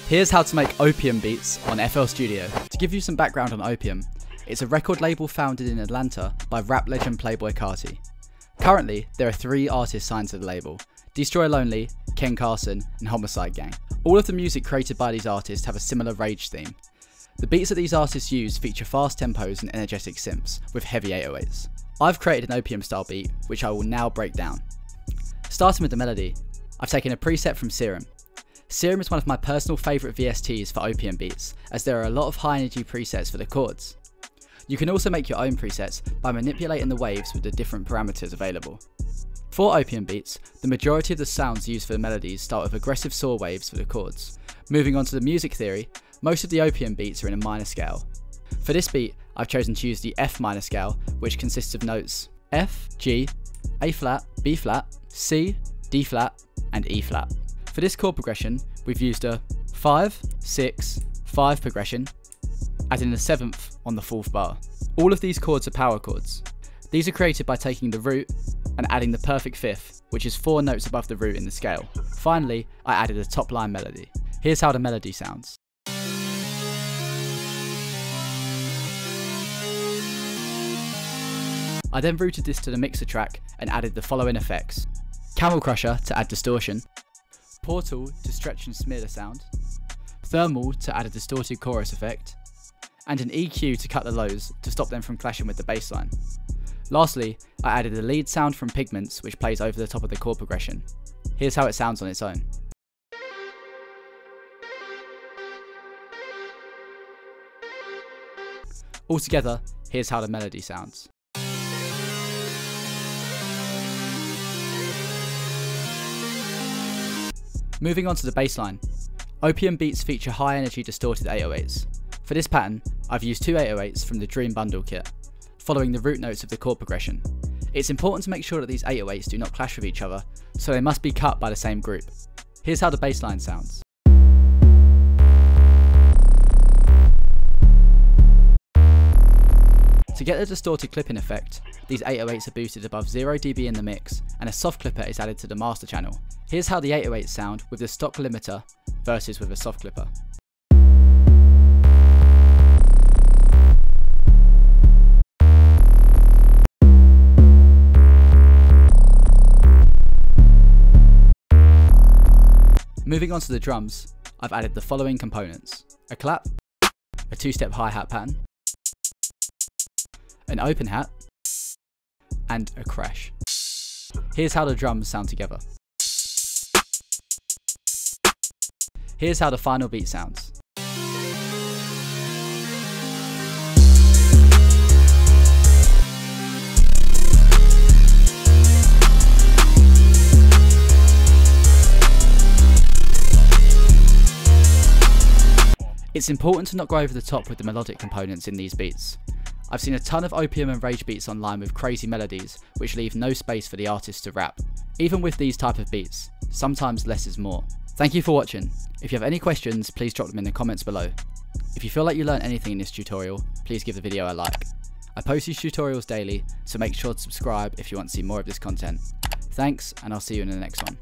Here's how to make Opium beats on FL Studio. To give you some background on Opium, it's a record label founded in Atlanta by rap legend Playboi Carti. Currently, there are 3 artists signed to the label: Destroy Lonely, Carson and Homixide Gang. All of the music created by these artists have a similar rage theme. The beats that these artists use feature fast tempos and energetic synths with heavy 808s. I've created an Opium style beat, which I will now break down. Starting with the melody, I've taken a preset from Serum. Serum is one of my personal favourite VSTs for Opium beats, as there are a lot of high energy presets for the chords. You can also make your own presets by manipulating the waves with the different parameters available. For Opium beats, the majority of the sounds used for the melodies start with aggressive saw waves for the chords. Moving on to the music theory, most of the Opium beats are in a minor scale. For this beat, I've chosen to use the F minor scale, which consists of notes F, G, A flat, B flat, C, D flat, and E flat. For this chord progression, we've used a 5, 6, 5 progression, adding the 7th on the 4th bar. All of these chords are power chords. These are created by taking the root and adding the perfect 5th, which is 4 notes above the root in the scale. Finally, I added a top line melody. Here's how the melody sounds. I then routed this to the mixer track and added the following effects: Camel Crusher to add distortion, Portal to stretch and smear the sound, Thermal to add a distorted chorus effect, and an EQ to cut the lows to stop them from clashing with the bass line. Lastly, I added a lead sound from Pigments which plays over the top of the chord progression. Here's how it sounds on its own. Altogether, here's how the melody sounds. Moving on to the bass line. Opium beats feature high energy distorted 808s. For this pattern, I've used 2 808s from the Dream Bundle kit, following the root notes of the chord progression. It's important to make sure that these 808s do not clash with each other, so they must be cut by the same group. Here's how the bass line sounds. To get the distorted clipping effect, these 808s are boosted above 0 dB in the mix, and a soft clipper is added to the master channel. Here's how the 808s sound with the stock limiter versus with a soft clipper. Moving on to the drums, I've added the following components: a clap, a 2-step hi-hat pattern, an open hat, and a crash. Here's how the drums sound together. Here's how the final beat sounds. It's important to not go over the top with the melodic components in these beats. I've seen a ton of Opium and rage beats online with crazy melodies which leave no space for the artist to rap. Even with these type of beats, sometimes less is more. Thank you for watching. If you have any questions, please drop them in the comments below. If you feel like you learned anything in this tutorial, please give the video a like. I post these tutorials daily, so make sure to subscribe if you want to see more of this content. Thanks, and I'll see you in the next one.